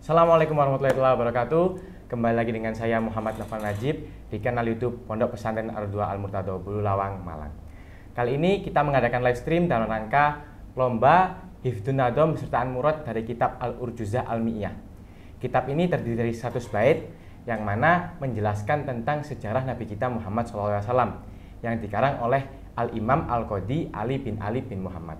Assalamualaikum warahmatullahi wabarakatuh. Kembali lagi dengan saya Muhammad Nafal Najib di kanal YouTube Pondok Pesantren Ar-Dua Al-Murtado Bululawang, Malang. Kali ini kita mengadakan live stream dalam rangka lomba Hifdzun Nadhom besertaan murad dari kitab Al-Urjuzah Al-Mi'iyah. Kitab ini terdiri dari 100 bait yang mana menjelaskan tentang sejarah Nabi kita Muhammad SAW yang dikarang oleh Al-Imam Al-Qadhi Ali bin Muhammad.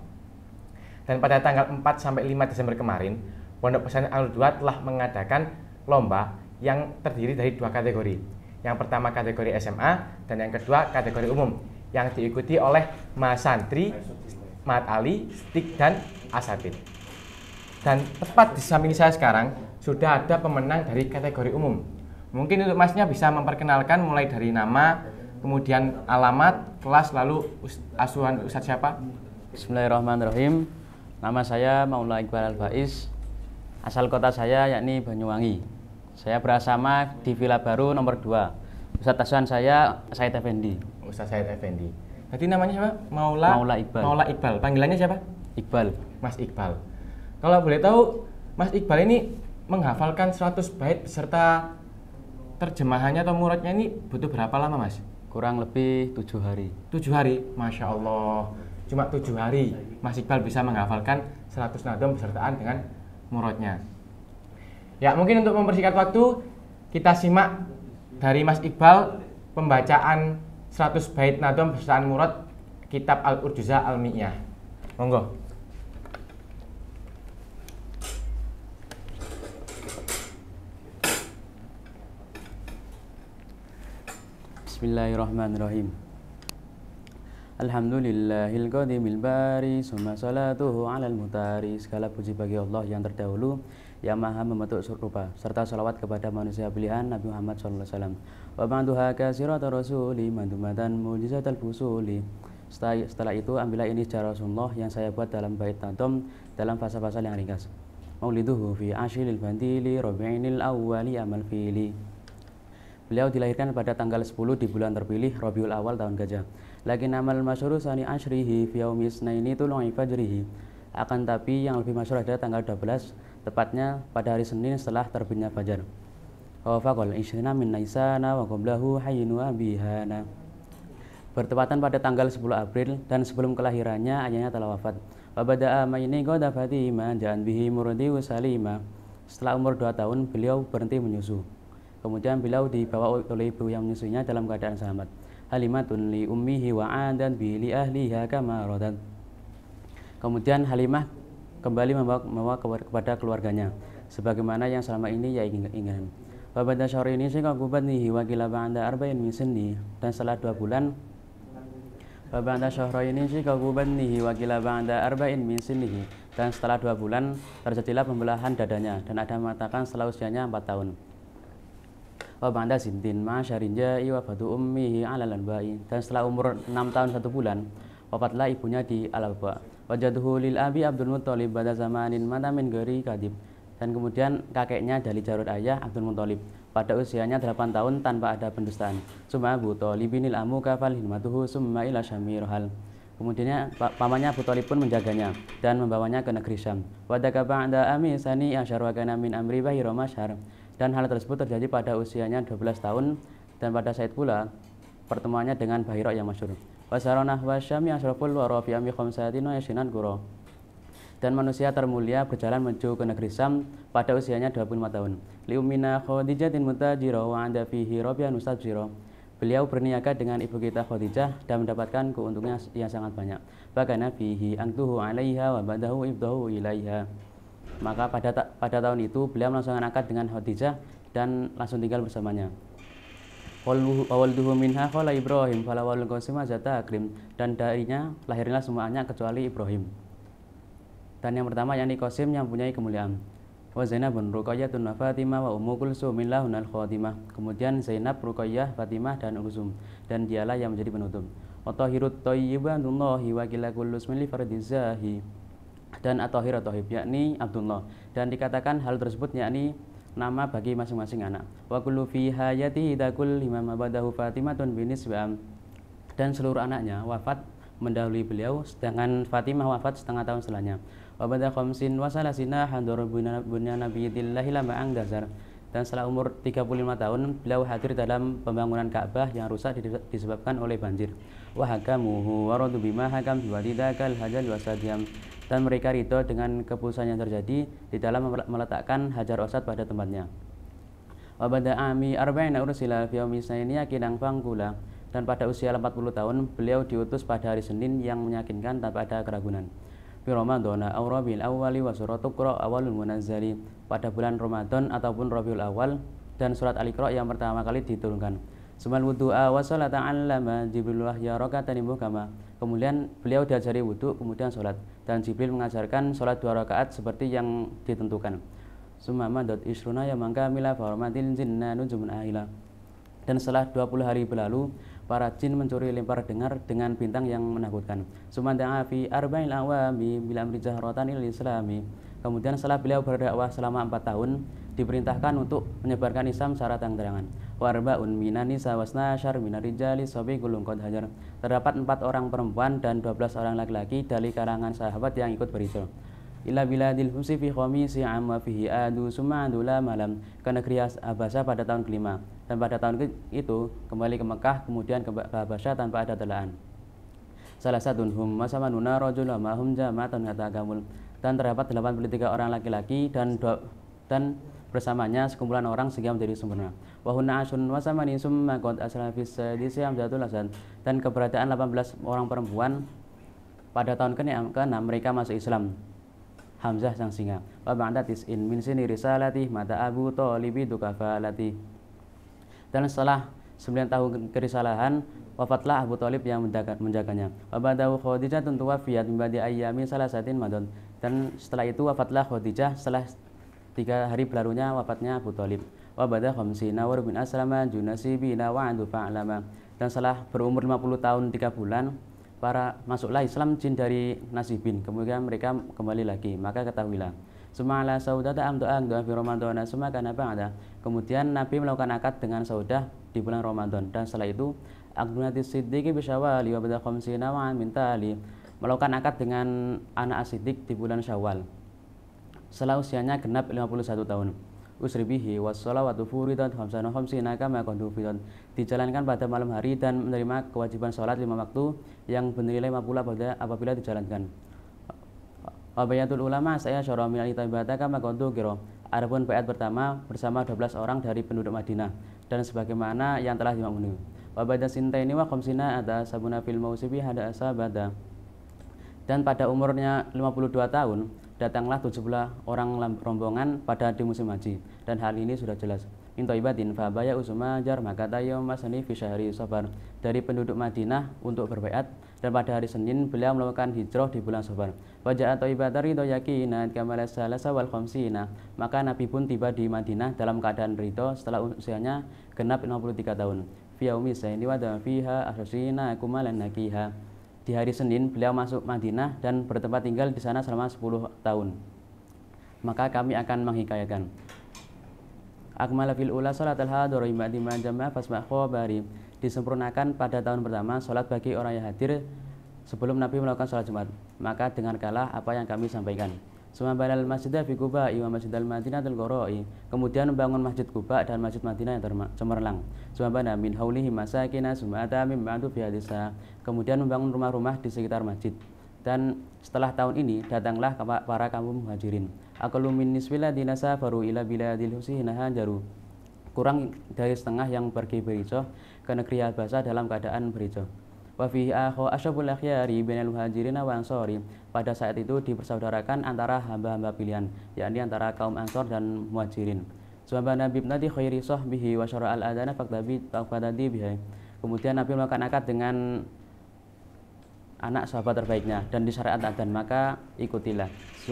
Dan pada tanggal 4 sampai 5 Desember kemarin, Pondok Pesantren Al-Dua telah mengadakan lomba yang terdiri dari 2 kategori. Yang pertama kategori SMA dan yang kedua kategori umum yang diikuti oleh mahasantri, Mat Ali, Stik dan Asatid. Dan tepat di samping saya sekarang sudah ada pemenang dari kategori umum. Mungkin untuk masnya bisa memperkenalkan mulai dari nama, kemudian alamat, kelas, lalu asuhan Ustadz siapa? Bismillahirrahmanirrahim. Nama saya Maula Iqbal Al-Faiz. Asal kota saya yakni Banyuwangi. Saya berasrama di Villa Baru nomor 2. Ustadz asuhan saya Said Effendi. Ustadz Said Effendi. Tadi namanya siapa? Maula Iqbal. Maula Iqbal. Panggilannya siapa? Iqbal. Mas Iqbal. Kalau boleh tahu, Mas Iqbal ini menghafalkan 100 bait beserta terjemahannya atau muradnya ini butuh berapa lama, Mas? Kurang lebih 7 hari. 7 hari? Masya Allah. Cuma 7 hari Mas Iqbal bisa menghafalkan 100 nadhom besertaan dengan muradnya. Ya, mungkin untuk mempersingkat waktu, kita simak dari Mas Iqbal pembacaan 100 bait nadhom besertaan murad kitab Al-Urjuzah Al-Mi'iyah. Monggo. Bismillahirrahmanirrahim. Alhamdulillahil qadimil bari, summa salatuhu alal mutari. Segala puji bagi Allah yang terdahulu, yang maha membentuk rupa, serta salawat kepada manusia pilihan Nabi Muhammad SAW. Wa ba'duha kasirata rasuli mandumatan mujizatal fusuli. Setelah itu ambillah ini secara Rasulullah yang saya buat dalam bait nadhom dalam fasa-fasa yang ringkas. Mauliduhu fi ashilil bandili rabi'inil awwali amal fili. Beliau dilahirkan pada tanggal 10 di bulan terpilih Rabiul Awal tahun Gajah. Lakin amal masyhur sani ashrihi fi yaumi isnaini tulu'i fajrihi. Akan tapi yang lebih masyhur adalah tanggal 12, tepatnya pada hari Senin setelah terbitnya fajar. Wa faqal ishrina min naisana wa qablahu hayyun wa bihana. Bertepatan pada tanggal 10 April dan sebelum kelahirannya ayahnya telah wafat. Wa bada'a maini qada fatima ja'an bihi murdi wa salima. Setelah umur 2 tahun beliau berhenti menyusu. Kemudian beliau dibawa oleh ibu yang menyusuinya dalam keadaan selamat. Halimatun li ummihi wa adan bi li ahliha kama radat. Kemudian Halimah kembali membawa kepada keluarganya sebagaimana yang selama ini ia inginkan. Wa ba'da syahri ini syaqqa batnihi wa qila ba'da arba'in min sinni. Dan setelah 2 bulan wa ba'da syahri ini syaqqa batnihi wa qila ba'da arba'in min sinnihi. Dan setelah 2 bulan terjadilah pembelahan dadanya dan ada mengatakan setelah usianya 4 tahun. Wa ba'da sintin ma syarinja'i wa fatu ummihi 'alal anba'i. Dan setelah umur 6 tahun 1 bulan wafatlah ibunya di Al-Aba. Wajaduhu lil abi Abdul Muttalib pada zamanin matamin gari kadib. Dan kemudian kakeknya dari jalur ayah Abdul Muttalib pada usianya 8 tahun tanpa ada pendustaan. Summa Abu Thalibinil amu kafal himatuhu summa ila syamirhal. Kemudian pamannya Abu Thalib pun menjaganya dan membawanya ke negeri Syam. Wadaka ba'da ami sani asyar wa kana min amri bahira masyar. Dan hal tersebut terjadi pada usianya 12 tahun dan pada saat pula pertemuannya dengan Bahira yang masyhur. Wasaronah wasyami asraful wara fi ami khamsatin wa yashinan qura. Dan manusia termulia berjalan menuju ke negeri Syam pada usianya 25 tahun. Li ummina Khadijatin mutajira wa anda fihi rabian mustajira. Beliau berniaga dengan ibu kita Khadijah dan mendapatkan keuntungan yang sangat banyak. Bahkan fihi angtuhu 'alaiha wa badahu ibdahu ilaiha. Maka pada tahun itu beliau melangsungkan akad dengan Khadijah dan langsung tinggal bersamanya. Walduhu minha qala Ibrahim falawal qasim azata akrim. Dan darinya lahirlah semua anak kecuali Ibrahim. Dan yang pertama yakni Qasim yang mempunyai kemuliaan. Wa Zainabun Ruqayyatun wa Fatimah wa Ummu Kulsum lahunal khatimah. Kemudian Zainab, Ruqayyah, Fatimah dan Kulsum, dan dialah yang menjadi penutup. Wa tahirut thayyibanullahi wa qila kullu ismin li fardizahi. Dan At-Tahir At-Tahib yakni Abdullah, dan dikatakan hal tersebut yakni nama bagi masing-masing anak. Wa kullu fi hayati idakul imam abadahu Fatimatun binisbam. Dan seluruh anaknya wafat mendahului beliau, sedangkan Fatimah wafat setengah tahun setelahnya. Wa ba'da khamsin wa salasina hadur bunyan nabiyyillahi lama angdazar. Dan setelah umur 35 tahun, beliau hadir dalam pembangunan Ka'bah yang rusak disebabkan oleh banjir. Wa hakamuhu wa radu bima hakam biwadidakal hajal wasadiyam. Dan mereka ridho dengan keputusan yang terjadi di dalam meletakkan Hajar Aswad pada tempatnya. Wa ba'da ami arba'ina ursila fi yaumi isnaini yakinang fangkula. Dan pada usia 40 tahun, beliau diutus pada hari Senin yang meyakinkan tanpa ada keragunan. Fi Ramadhana aw Rabiul Awwali wa suratul Iqra awalul munazzali. Pada bulan Ramadan ataupun Rabiul Awal, dan surat Al-Iqra yang pertama kali diturunkan. Sumal wudu'a wa salata 'allama Jibril wahya raka'atan kama. Kemudian beliau diajari wudu, kemudian sholat, dan Jibril mengajarkan sholat 2 rakaat seperti yang ditentukan. Summa madat isruna ya mangka mila farmatil jinna nujumun ahila. Dan setelah 20 hari berlalu, para jin mencuri lempar dengar dengan bintang yang menakutkan. Summa da'a fi arba'il awami bil amri jahratan il islami. Kemudian setelah beliau berdakwah selama 4 tahun, diperintahkan untuk menyebarkan Islam secara terang-terangan. Wa arba'un minan nisa wasna asyar minar rijali sabiqul qad hajar. Terdapat 4 orang perempuan dan 12 orang laki-laki dari kalangan sahabat yang ikut berhijrah. Ila biladil humsi fi khamisi am wa fihi adu summa adula malam, ke negeri Habasyah pada tahun kelima, dan pada tahun itu kembali ke Mekah, kemudian ke Habasyah tanpa ada telaan. Salah satu hum masamanuna rajul ma hum jama'atun hatagamul. Dan terdapat 83 orang laki-laki dan bersamanya sekumpulan orang sehingga menjadi sempurna. Wa hunna asyun wa samani summa qad asra fi sadisi amzatul hasan. Dan keberadaan 18 orang perempuan pada tahun ke-6 mereka masuk Islam. Hamzah sang singa. Wa ba'da tis'in min sini risalati mata Abu Thalib dukafalati. Dan setelah 9 tahun kerisalahan, wafatlah Abu Thalib yang menjaganya. Wa ba'dahu Khadijah tuwafiyat min ba'di ayyamin salasatin madad. Dan setelah itu wafatlah Khadijah, setelah 3 hari berlalunya wafatnya Abu Thalib. Wa ba'da khamsina wa bin aslama junasibina wa andu fa'lama. Dan setelah berumur 50 tahun 3 bulan, masuklah Islam jin dari Nasibin, kemudian mereka kembali lagi, maka ketahuilah. Sumala saudata amdu'ang doa fi Ramadhan, summa kana ba'da. Kemudian Nabi melakukan akad dengan Saudah di bulan Ramadan, dan setelah itu Aqdunatis Siddiqi bisyawali wa ba'da khamsina wa min tali. Melakukan akad dengan anak As-Siddiq di bulan Syawal setelah usianya genap 51 tahun. Usribihi wassalawatu furidat khamsana khamsina kama qadufidun. Dijalankan pada malam hari dan menerima kewajiban sholat 5 waktu yang bernilai 50 apabila dijalankan. Wabayatul ulama saya syara min al-ibada kama qadukira. Adapun baiat pertama bersama 12 orang dari penduduk Madinah dan sebagaimana yang telah dimaklumi. Wabada sintaini wa khamsina ada sabuna fil mausibi hada asabada. Dan pada umurnya 52 tahun datanglah 70 orang rombongan pada di musim haji, dan hal ini sudah jelas. Minta ibadin fabaya usumajar maka tayyum masani fi syahri Safar, dari penduduk Madinah untuk berbaiat, dan pada hari Senin beliau melakukan hijrah di bulan Safar. Wajah atau ibadah ridho yakinat kamala salasa wal khamsina, maka Nabi pun tiba di Madinah dalam keadaan ridho setelah usianya genap 53 tahun. Fi yaumi saini wa fiha asrina kumalan nakiha. Di hari Senin beliau masuk Madinah dan bertempat tinggal di sana selama 10 tahun. Maka kami akan menghikayakan. Akmala fil ula salatul hadir imadi majama fasma khabari. Disempurnakan pada tahun pertama salat bagi orang yang hadir sebelum Nabi melakukan salat Jumat. Maka dengarkanlah apa yang kami sampaikan. Suma banal masjidah fi Quba wa masjidal Madinatul Qura'i. Kemudian membangun Masjid Quba dan Masjid Madinah yang cemerlang. Suma bana min haulihi masakina suma ata min ba'du fi hadisa. Kemudian membangun rumah-rumah di sekitar masjid. Dan setelah tahun ini datanglah para kaum muhajirin. Aqallu min nisfil ladina safaru ila biladil husina hajaru. Kurang dari setengah yang pergi berhijrah ke negeri Habasyah dalam keadaan berhijrah. Wa fihi akhu asyabul akhyari bainal muhajirin wa ansori. Pada saat itu dipersaudarakan antara hamba-hamba pilihan, yakni antara kaum Ansor dan Muhajirin. Subhana bibnati khairi sahbihi wa syara al-adana faqtadi bihi. Kemudian Nabi melakukan akad dengan anak sahabat terbaiknya dan disyariat adzan, maka ikutilah.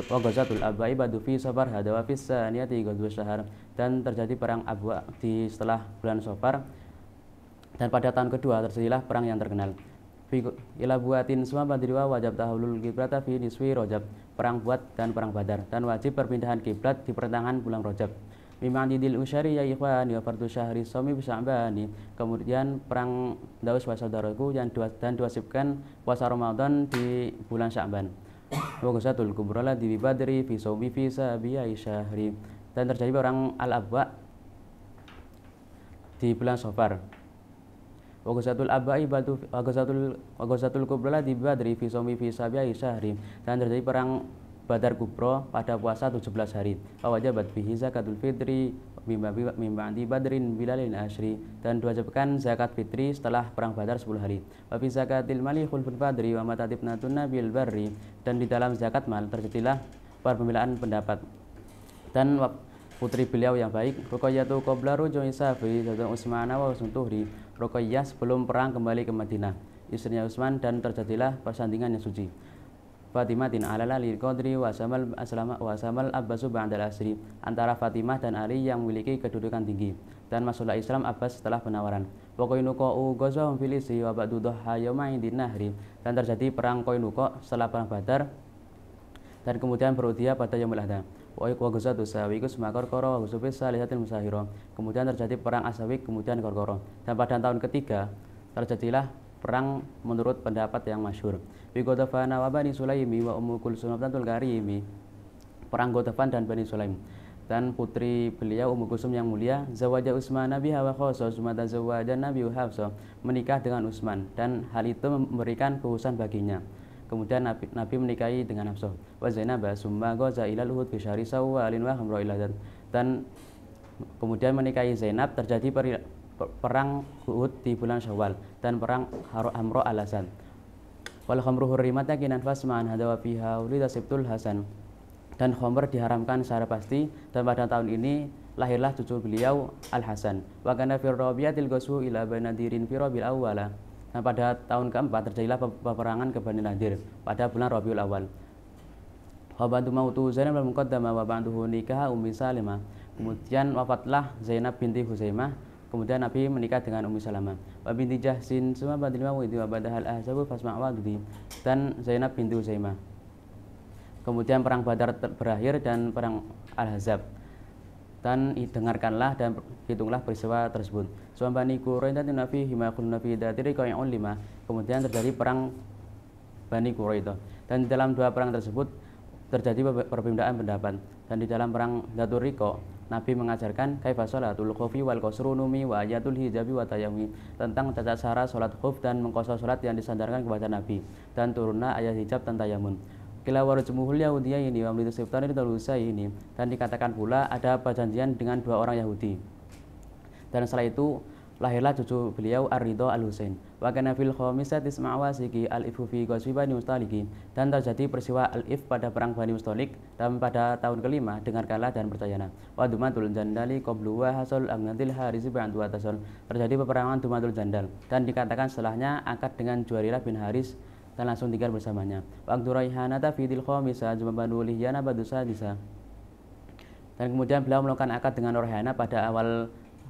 Wa ghazatul abai badu fi safar hada wa fi saniyati ghazwa syahr. Dan terjadi perang Abwa di setelah bulan Safar, dan pada tahun kedua terjadilah perang yang terkenal. Ila buatin semua badriwa wajib tahulul kiblata fi niswi Rajab, perang Buat dan perang Badar, dan wajib perpindahan kiblat di pertengahan bulan Rajab. Mim'adidil usyari ya ikhwani wa fardu syahri shaumi bisya'bani. Kemudian perang Daus wa saudaraku dan diwajibkan puasa Ramadan di bulan Sya'ban. Wa ghazatul kubra la di badri fi shaumi fi sabi'i syahri. Dan terjadi perang Al-Abwa di bulan Safar. Wa ghazatul abai batu wa ghazatul kubra la di badri fi shaumi fi sabi'i syahri. Dan terjadi perang Badar Kubro pada puasa 17 hari. Wajabat bihi zakatul fitri mim'ba'di badrin bilalin asyri. Dan diwajibkan zakat fitri setelah perang Badar 10 hari. Wa fi zakatil mali khulful badri wa matatibnatun nabil barri. Dan di dalam zakat mal terjadilah perbedaan pendapat. Dan putri beliau yang baik, Ruqayyatu qabla ruju'i Safi dan Utsmana wa Tuhri. Ruqayyah sebelum perang kembali ke Madinah, istrinya Utsman, dan terjadilah persandingan yang suci. Fatimatin alala lil qadri wa samal Abbasu ba'dal asri. Antara Fatimah dan Ali yang memiliki kedudukan tinggi, dan masuklah Islam Abbas setelah penawaran. Wa Qainuqa'u ghazwahum fil isri wa ba'du dhuha yawma indin nahri. Dan terjadi perang Qainuqa setelah perang Badar, dan kemudian berudia pada Yaumul Adha. Wa ghazwatu Sawiqus maqarqara wa ghazwus salisatil musahira. Kemudian terjadi perang Asawik, kemudian Qarqara. Dan pada tahun ketiga terjadilah perang menurut pendapat yang masyhur. Bi Ghatafana wa Bani Sulaimi wa Ummu Kulsum bintul Karimi. Perang Ghatafan dan Bani Sulaim. Dan putri beliau Ummu Kulsum yang mulia, zawaja Utsman biha wa khassa sumata zawaja Nabi Hafsah, menikah dengan Utsman, dan hal itu memberikan kekhususan baginya. Kemudian Nabi menikahi dengan Hafsah. Wa Zainab summa ghaza ila Uhud fi syahri Syawal wa hamra ila. Dan kemudian menikahi Zainab, terjadi perang Uhud di bulan Syawal, dan perang Amro al-Hasan. Wal khamru hurrimat yaqinan fasma'an hadawa fiha ulida sibtul Hasan. Dan khamr diharamkan secara pasti, dan pada tahun ini lahirlah cucu beliau Al-Hasan. Wa kana fi rabiatil ghuswu ila Banadirin fi Rabiul Awwal. Dan pada tahun keempat terjadilah peperangan ke Bani Nadir pada bulan Rabiul Awal. Wa bantu mautu Zainab al-Muqaddamah wa bantuhu nikah Ummi Salimah. Kemudian wafatlah Zainab binti Huzaimah. Kemudian Nabi menikah dengan Ummi Salamah. Wa binti Jahsin summa badil mawidi wa badahal ahzabu fasma' wadudi. Dan Zainab binti Huzaimah. Kemudian perang Badar berakhir dan perang Al-Ahzab. Dan dengarkanlah dan hitunglah peristiwa tersebut. Suambani Quraidah Nabi himakul Nabi datiri qa'i'un lima. Kemudian terjadi perang Bani Quraidah. Dan di dalam dua perang tersebut terjadi perbedaan pendapat. Dan di dalam perang Dzatur Riqa, Nabi mengajarkan kaifa sholatul khaufi wal qasru numi wa ayatul hijabi wa tayammum, tentang tata cara sholat khauf dan mengqasar sholat yang disandarkan kepada Nabi, dan turunlah ayat hijab dan tayammum. Kila warjumuhul yahudiyah ini wa mlitu siftan ini, dan dikatakan pula ada perjanjian dengan dua orang Yahudi. Dan setelah itu lahirlah cucu beliau Ar-Ridha Al-Husain. Wa kana fil khamisati isma'wasiki al-ifu fi ghazwi Bani Mustaliq. Dan terjadi peristiwa al-if pada perang Bani Mustaliq, dan pada tahun kelima dengarkanlah dan percayalah. Wa dumatul jandali qablu wa hasul agnatil harisi ba'du atasal. Terjadi peperangan Dumatul Jandal, dan dikatakan setelahnya angkat dengan Juwailah bin Haris dan langsung tinggal bersamanya. Wa Raihanata fi dil khamisa Banu Lihyana badu sadisa. Dan kemudian beliau melakukan akad dengan Raihanah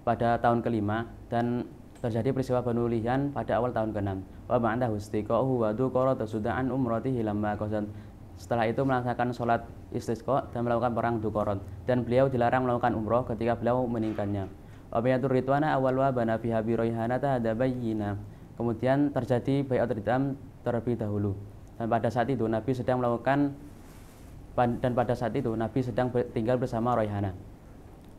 pada tahun kelima, dan terjadi peristiwa Banu Lihyan pada awal tahun ke-6. Wa ba'da hustiqahu wa duqara tasudaan umratihi lamma qasan. Setelah itu melaksanakan sholat istisqa dan melakukan perang Duqarat, dan beliau dilarang melakukan umroh ketika beliau meninggalnya. Wa bayatur ridwana awal wa bana fiha bi Raihanata hada bayyina. Kemudian terjadi bai'at ridwan terlebih dahulu, dan pada saat itu Nabi sedang tinggal bersama Raihanah.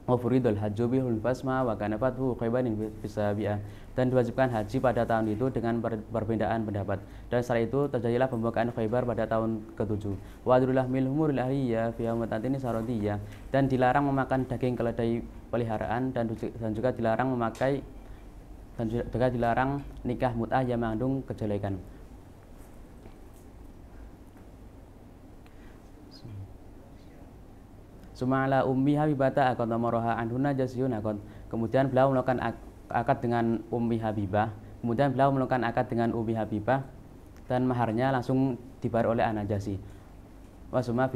Wa furidul hajju bihul fasma wa kana fathu Khaybarin bisabi'ah. Dan diwajibkan haji pada tahun itu dengan perbedaan pendapat. Dan setelah itu terjadilah pembukaan Khaybar pada tahun ke-7. Wa adrullah milhumuril ahliyah fi amatantini sarodiyah. Dan dilarang memakan daging keledai peliharaan, dan juga dilarang nikah mut'ah yang mengandung kejelekan. Suma'ala Ummi Habibata akad amaraha anhuna jasiyun akad. Kemudian beliau melakukan akad dengan Ummi Habibah. Kemudian beliau melakukan akad dengan Ummi Habibah, dan maharnya langsung dibayar oleh An-Najasyi. Wasuma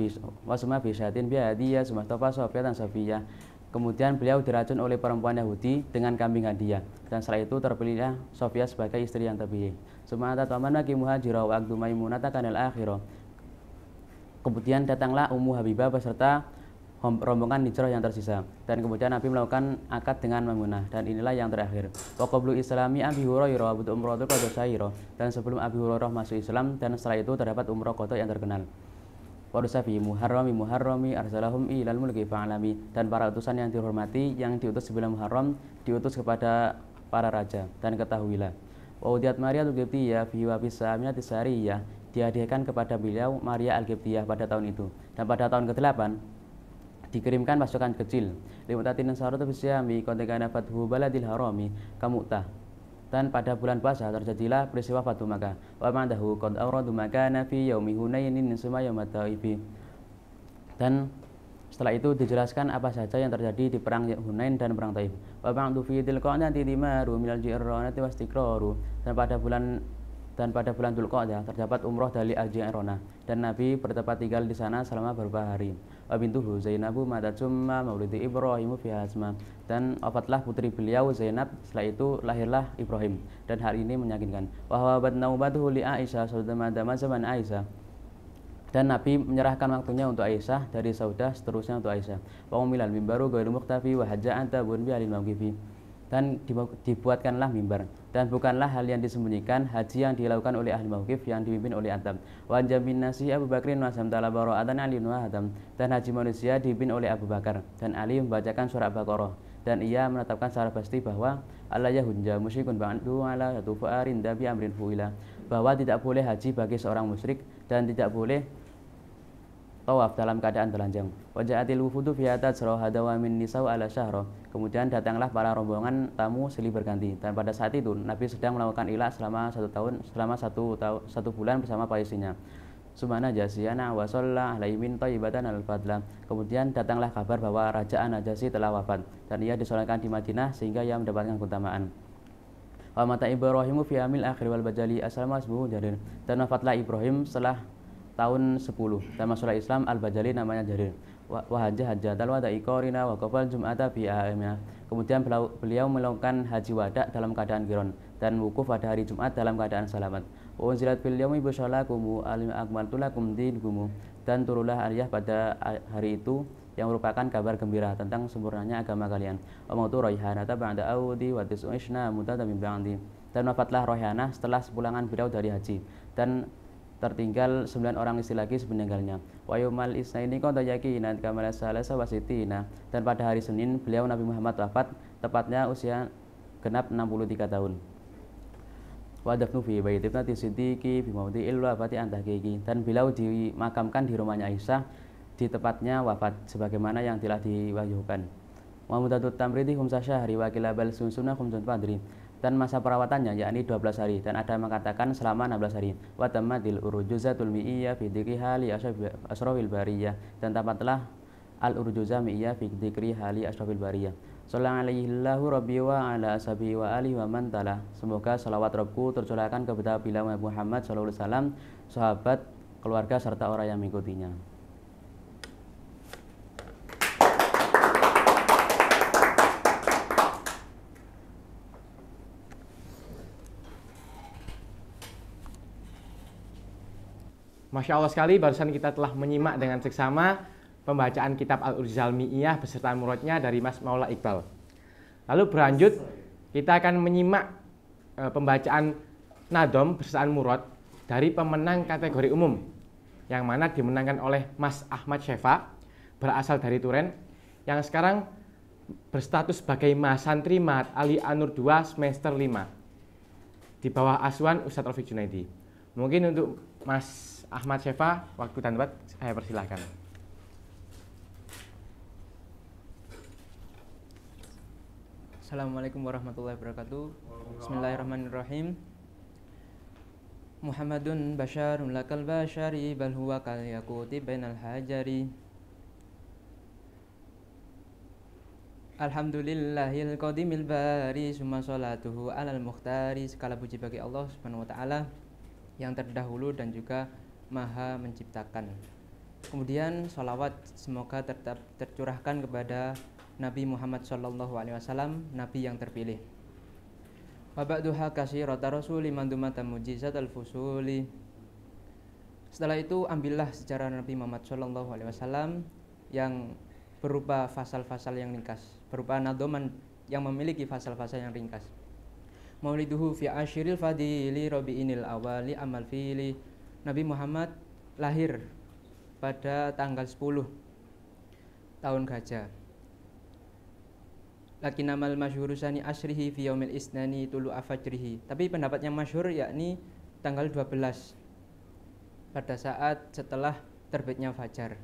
fi syatin biadiyah sumastofa Sofiyah dan Sofiyah. Kemudian beliau diracun oleh perempuan Yahudi dengan kambing hadiah, dan setelah itu terpilihlah Sofiyah sebagai istri yang terpilih. Suma'ata tamana ki muhajirah wa aqdu maimunata kanal akhirah. Kemudian datanglah Ummu Habibah beserta rombongan hijrah yang tersisa. Dan kemudian Nabi melakukan akad dengan Maimunah, dan inilah yang terakhir. Wa qablu islami Abi Hurairah wa umratul qada syairah. Dan sebelum Abi Hurairah masuk Islam dan setelah itu terdapat umrah qada yang terkenal. Wa rusafi muharrami arsalahum ilal mulki fa'alami. Dan para utusan yang dihormati yang diutus di bulan Muharram diutus kepada para raja, dan ketahuilah. Wa udiyat Maria al-Qibtiyah fi wa bisaminati sariyah. Dihadiahkan kepada beliau Maria al-Qibtiyah pada tahun itu. Dan pada tahun ke-8 dikirimkan pasukan kecil limutatin saratu bisyami kontekana fathu baladil harami kamutah. Dan pada bulan puasa terjadilah peristiwa Fatu Makkah. Wa ma'dahu qad awradu makana fi yaumi Hunainin summa yaumut Taifi. Dan setelah itu dijelaskan apa saja yang terjadi di perang Hunain dan perang Taif. Wa ba'du fi tilqa'ati dimaru minal ji'ranati wastiqraru. Dan pada bulan Dzulqa'dah terdapat umroh dari Al-Ji'ranah, dan Nabi bertempat tinggal di sana selama beberapa hari. Wa bintuhu Zainabu matat summa maulidi Ibrahimu fi hasma. Dan wafatlah putri beliau Zainab, setelah itu lahirlah Ibrahim, dan hal ini meyakinkan. Wa hawabat naubatuhu li Aisyah saudama zaman Aisyah. Dan Nabi menyerahkan waktunya untuk Aisyah, dari Saudah seterusnya untuk Aisyah. Wa umilal mimbaru ghairu mukhtafi wa hajja'an tabun bi alil mawqifi. Dan dibuatkanlah mimbar, dan bukanlah hal yang disembunyikan haji yang dilakukan oleh ahli mauqif yang dipimpin oleh Atam. Wa jamin nasi Abu Bakrin wa samtala bara'atan Ali wa Hatam. Dan haji manusia dipimpin oleh Abu Bakar, dan Ali membacakan surat Baqarah, dan ia menetapkan secara pasti bahwa Allah yahunja musyrikun ba'du ala satu fa'arin dabi amrin fu'ila, bahwa tidak boleh haji bagi seorang musyrik dan tidak boleh tawaf dalam keadaan telanjang. Waja'atil wufudu fi atasra hadawa min nisau ala syahra. Kemudian datanglah para rombongan tamu silih berganti, dan pada saat itu Nabi sedang melakukan ilah selama satu bulan bersama para istrinya. Sumana jasiyana wa shalla alaihi min thayyibatan al-fadla. Kemudian datanglah kabar bahwa Raja An-Najasyi telah wafat, dan ia disolatkan di Madinah sehingga ia mendapatkan keutamaan. Wa mata Ibrahimu fi amil akhir wal bajali aslama asbuhu Jarir. Dan wafatlah Ibrahim setelah tahun 10, dan masuklah Islam Al-Bajali namanya Jarir. Wa hajjatal wada'i qarina wa qafal jum'ata fi aamina. Kemudian beliau melakukan haji wada dalam keadaan qiron, dan wukuf pada hari Jumat dalam keadaan salamat. Wa unzilat fil yaumi bisyalakum alim akmaltu lakum dinakum. Dan turunlah ayat pada hari itu yang merupakan kabar gembira tentang sempurnanya agama kalian. Wa mautu raihanata ba'da audi wa tis'ishna mudatan min ba'di. Dan wafatlah Raihanah setelah sepulangan beliau dari haji, dan tertinggal 9 orang istri lagi sepeninggalnya. Wa yaumal isnaini qad yaqinan kamala salasa wasitina. Dan pada hari Senin beliau Nabi Muhammad wafat, tepatnya usia genap 63 tahun. Wa dafnu fi baiti ibnati siddiqi bi mawdi'il wafati antahqiqi. Dan beliau dimakamkan di rumahnya Aisyah, di tepatnya wafat sebagaimana yang telah diwahyukan. Wa mudatut tamridi khumsa syahri wa kilabal sunsuna khumsun fadri. Dan masa perawatannya yakni 12 hari, dan ada yang mengatakan selama 16 hari. Wa tammadil urujuzatul mi'iyah fi dzikri hali asrafil bariyah. Dan tamatlah al urujuza mi'iyah fi dzikri hali asrafil bariyah. Sallallahu alaihi rabbi wa ala ashabihi wa alihi wa man tala. Semoga salawat Rabbku tercurahkan kepada bila Muhammad sallallahu alaihi wasallam, sahabat, keluarga serta orang yang mengikutinya. Masya Allah sekali, barusan kita telah menyimak dengan seksama pembacaan kitab Al-Urjuzal Mi'iyah beserta muradnya dari Mas Maula Iqbal. Lalu berlanjut, kita akan menyimak pembacaan Nadom beserta murad dari pemenang kategori umum, yang mana dimenangkan oleh Mas Ahmad Syefa, berasal dari Turen, yang sekarang berstatus sebagai Mahasantri Mahat Ali Anur 2 semester 5 di bawah asuhan Ustadz Rafiq Junaidi. Mungkin untuk Mas Ahmad Syefa, waktu dan tempat saya persilahkan. Assalamualaikum warahmatullahi wabarakatuh. Bismillahirrahmanirrahim. Muhammadun basyarun lakal basyari bal huwa kal yaquti bainal hajari. Alhamdulillahil qadimil bari summa sholatuhu alal mukhtari. Segala puji bagi Allah Subhanahu wa taala yang terdahulu dan juga Maha menciptakan. Kemudian sholawat semoga tetap tercurahkan kepada Nabi Muhammad SAW, Nabi yang terpilih. Wa ba'duha katsirata rasuli mandumatan mujizat al-fusuli. Setelah itu ambillah sejarah Nabi Muhammad SAW yang berupa fasal-fasal yang ringkas, berupa nadoman yang memiliki fasal-fasal yang ringkas. Mauliduhu fi asyiril fadili rabi'inil awali amal fili. Nabi Muhammad lahir pada tanggal 10 tahun Gajah. Lakin amal masyhur sani asyrihi fi yaumil isnani tulu afajrihi. Tapi pendapat yang masyhur yakni tanggal 12 pada saat setelah terbitnya fajar.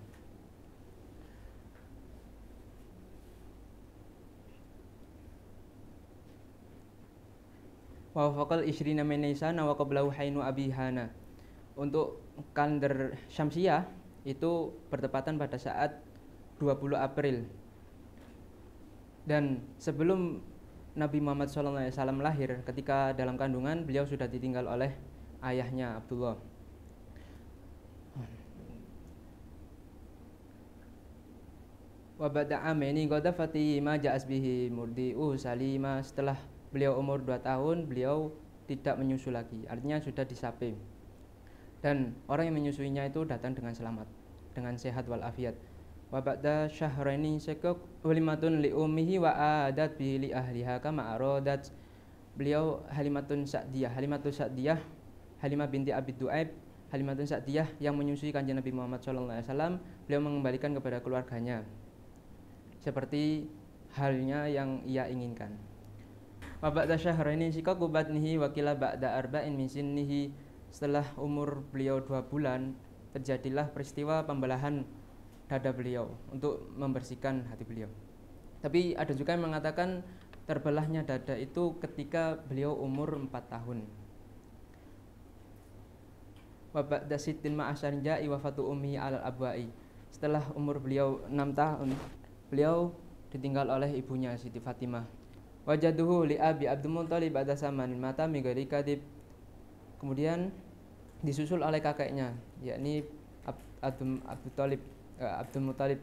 Wa faqal isyrina min Nisan wa qablahu hainu abihana. Untuk kalender Syamsiah itu bertepatan pada saat 20 April. Dan sebelum Nabi Muhammad SAW lahir, ketika dalam kandungan beliau sudah ditinggal oleh ayahnya Abdullah. Wa ba'da ameni ghadafati ma ja'as bihi murdi'u salima. Setelah beliau umur 2 tahun, beliau tidak menyusu lagi, artinya sudah disapi. Dan orang yang menyusuinya itu datang dengan selamat, dengan sehat walafiat. Wa ba'da syahraini sakak walimatun li ummihi wa adat bi li ahliha kama aradat. Beliau Halimatun Sa'diyah, Halimah binti Abi Du'aib, Halimatun Sa'diyah yang menyusui Kanjeng Nabi Muhammad SAW, beliau mengembalikan kepada keluarganya seperti halnya yang ia inginkan. Wa ba'da syahraini sikaku batnihi wa qila ba'da arba'in min sinnihi. Setelah umur beliau 2 bulan, terjadilah peristiwa pembelahan dada beliau untuk membersihkan hati beliau. Tapi ada juga yang mengatakan terbelahnya dada itu ketika beliau umur 4 tahun. Wa ba'da sittin ma'asyarin ja'i wafatu ummi alal abwa'i. Setelah umur beliau 6 tahun, beliau ditinggal oleh ibunya Siti Fatimah. Wajaduhu li abi Abdul Muthalib ba'da samanin mata mi ghairi kadib. Kemudian disusul oleh kakeknya, yakni Abdul Muthalib,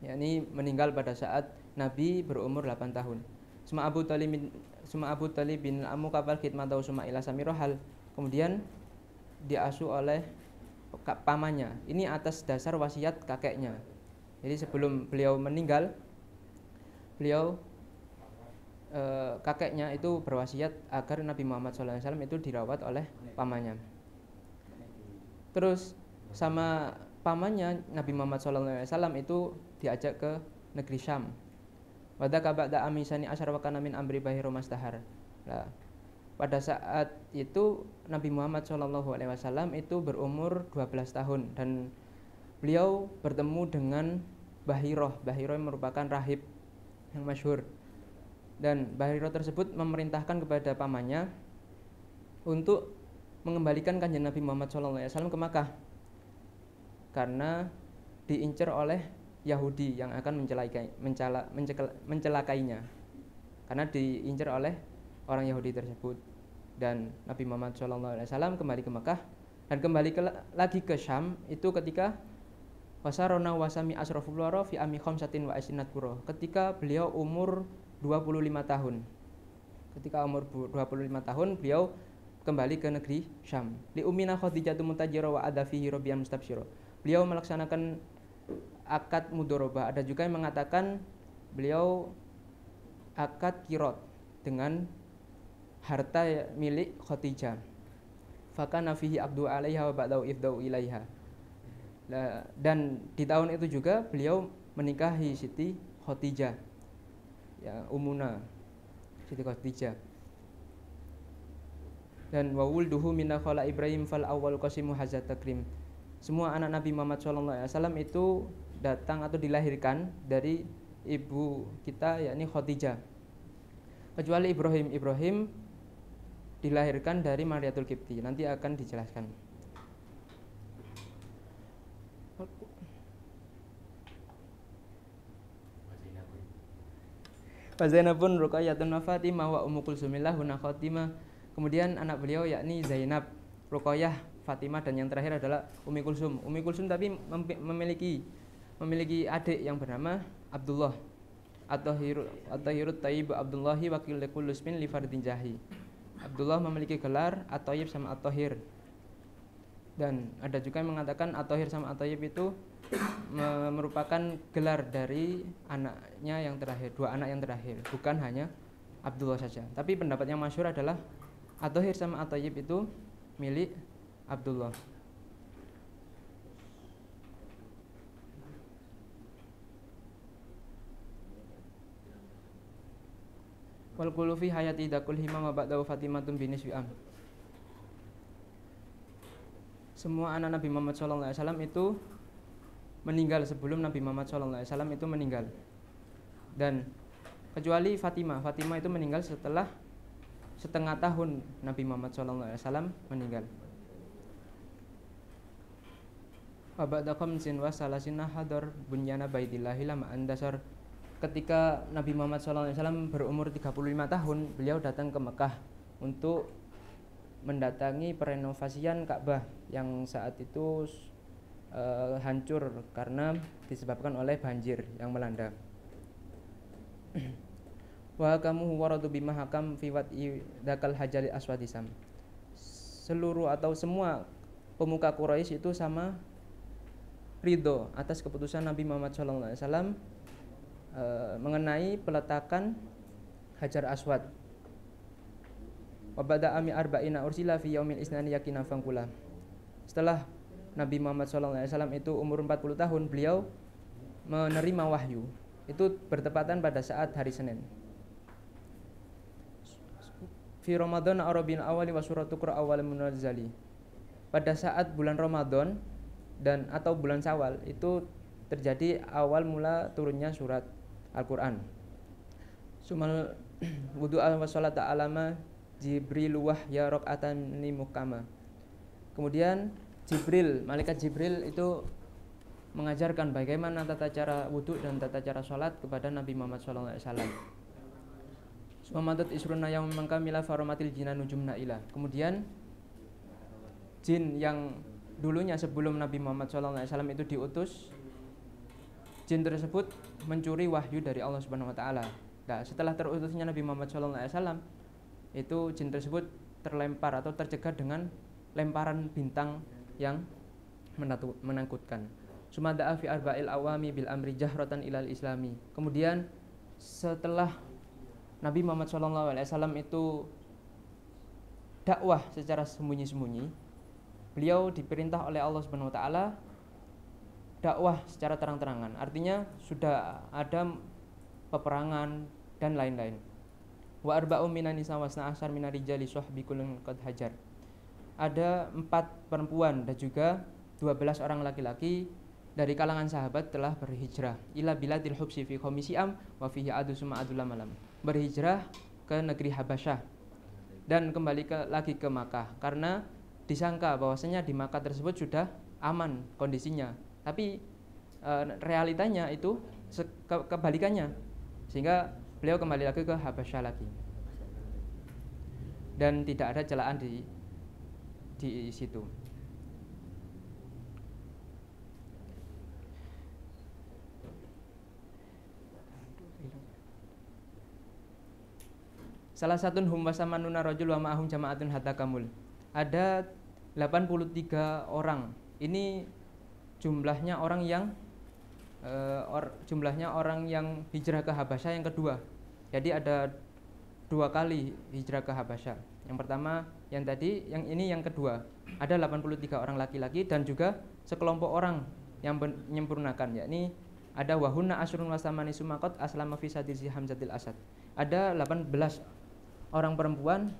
yakni meninggal pada saat Nabi berumur 8 tahun. Suma Abu Talib bin Amu kapal khidmatau suma ila samirohal. Kemudian diasuh oleh pamannya. Ini atas dasar wasiat kakeknya. Jadi sebelum beliau meninggal, kakeknya itu berwasiat agar Nabi Muhammad SAW itu dirawat oleh pamannya. Terus sama pamannya Nabi Muhammad SAW itu diajak ke negeri Syam. Wadaka ba'da amisani asyar wa kana min amri bahiru mastahar. Nah, pada saat itu Nabi Muhammad SAW itu berumur 12 tahun dan beliau bertemu dengan Bahiroh. Bahiroh yang merupakan rahib yang masyhur. Dan Bahiroh tersebut memerintahkan kepada pamannya untuk mengembalikan Kanjeng Nabi Muhammad SAW ke Makkah karena diincar oleh Yahudi yang akan mencelakainya, karena diincar oleh orang Yahudi tersebut. Dan Nabi Muhammad SAW kembali ke Makkah dan kembali lagi ke Syam itu ketika wasarona wasami asraful wara fi ami khamsatin wa asrinat pura, ketika beliau umur 25 tahun. Ketika umur 25 tahun beliau kembali ke negeri Syam. Li ummina Khadijatu mutajjira wa ada fihi rabiyan mustabsyira. Beliau melaksanakan akad mudharabah. Ada juga yang mengatakan beliau akad kirot dengan harta milik Khadijah. Fakana fihi abdu alaiha wa ba'dau ifdau ilaiha. Dan di tahun itu juga beliau menikahi Siti Khadijah, ya Ummuna Siti Khadijah. Dan wawulduhu minna khala Ibrahim fal awwal qasimu hazat takrim. Semua anak Nabi Muhammad SAW itu datang atau dilahirkan dari ibu kita, yakni Khadijah, kecuali Ibrahim. Ibrahim dilahirkan dari Mariatul Qibti. Nanti akan dijelaskan. Zainabun Ruqayyatun wa Fatimah wa Ummu Kulsumillah huna Khatimah. Kemudian anak beliau yakni Zainab, Ruqayyah, Fatimah, dan yang terakhir adalah Ummi Kulsum. Ummi Kulsum tapi memiliki adik yang bernama Abdullah. At-Tahirut Thayyib Abdullahi wa kullu ismin li fardin jahi. Abdullah memiliki gelar At-Thayyib sama At-Tahir. Dan ada juga yang mengatakan At-Tahir sama At-Thayyib itu merupakan gelar dari anaknya yang terakhir, dua anak yang terakhir, bukan hanya Abdullah saja. Tapi pendapat yang masyhur adalah At-Thahir sama At-Thayyib itu milik Abdullah. Wal qulu fi hayati dakul himam wa ba'dahu Fatimatun biniswi'am. Semua anak Nabi Muhammad SAW itu meninggal sebelum Nabi Muhammad SAW itu meninggal. Dan kecuali Fatimah itu meninggal setelah setengah tahun Nabi Muhammad SAW meninggal. Wa ba'da khamsin wa salasina hadar bunyana baitillahi lama andasar. Ketika Nabi Muhammad SAW berumur 35 tahun, beliau datang ke Mekah untuk mendatangi perenovasian Ka'bah yang saat itu hancur karena disebabkan oleh banjir yang melanda. Wa kamu waradu bima hakam fi wad'i dakal hajaril aswadisam. Seluruh atau semua pemuka Quraisy itu sama ridho atas keputusan Nabi Muhammad SAW mengenai peletakan Hajar Aswad. Wa ba'da ami arba'ina ursila fi yaumil isnani yakina fangkula. Setelah Nabi Muhammad SAW itu umur 40 tahun, beliau menerima wahyu. Itu bertepatan pada saat hari Senin. Fi Ramadan Arabin awali wa suratu Qur'an awal munazzali. Pada saat bulan Ramadan dan atau bulan Syawal itu terjadi awal mula turunnya surat Al-Qur'an. Sumal wudu'a wa sholata alama Jibril wahya raq'atan ni mukama. Kemudian malaikat Jibril itu mengajarkan bagaimana tata cara wudhu dan tata cara sholat kepada Nabi Muhammad SAW. Sumamatut isruna yang mengkamila faromatil jinanu jumna ila. Kemudian jin yang dulunya sebelum Nabi Muhammad SAW itu diutus, jin tersebut mencuri wahyu dari Allah Subhanahu Wa Taala. Nah, setelah terutusnya Nabi Muhammad SAW, itu jin tersebut terlempar atau tercegat dengan lemparan bintang yang menakutkan. Sumada'a fi arba'il awami bil amri jahratan ilal islami. Kemudian setelah Nabi Muhammad SAW itu dakwah secara sembunyi-sembunyi, beliau diperintah oleh Allah Subhanahu Wa Taala dakwah secara terang-terangan. Artinya sudah ada peperangan dan lain-lain. Wa arba'u minan nisa wa 12 minar rijali sahbi kullun qad hajar. Ada 4 perempuan dan juga 12 orang laki-laki dari kalangan sahabat telah berhijrah ila biladil hubsi fi khamisi'am wa fihi adu summa adul malam. Berhijrah ke negeri Habasyah dan kembali lagi ke Makkah karena disangka bahwasanya di Makkah tersebut sudah aman kondisinya. Tapi realitanya itu kebalikannya, sehingga beliau kembali lagi ke Habasyah lagi dan tidak ada celaan di situ. Salah satu hum wasamanuna rajul wa ma'ahum jama'atun hatta kamul. Ada 83 orang. Ini jumlahnya orang yang hijrah ke Habasyah yang kedua. Jadi ada 2 kali hijrah ke Habasyah. Yang pertama yang tadi, yang ini yang kedua. Ada 83 orang laki-laki dan juga sekelompok orang yang menyempurnakan, yakni ada wahunna asrun wasamani sumakot aslama fi sadisi Hamzatil Asad. Ada 18 orang perempuan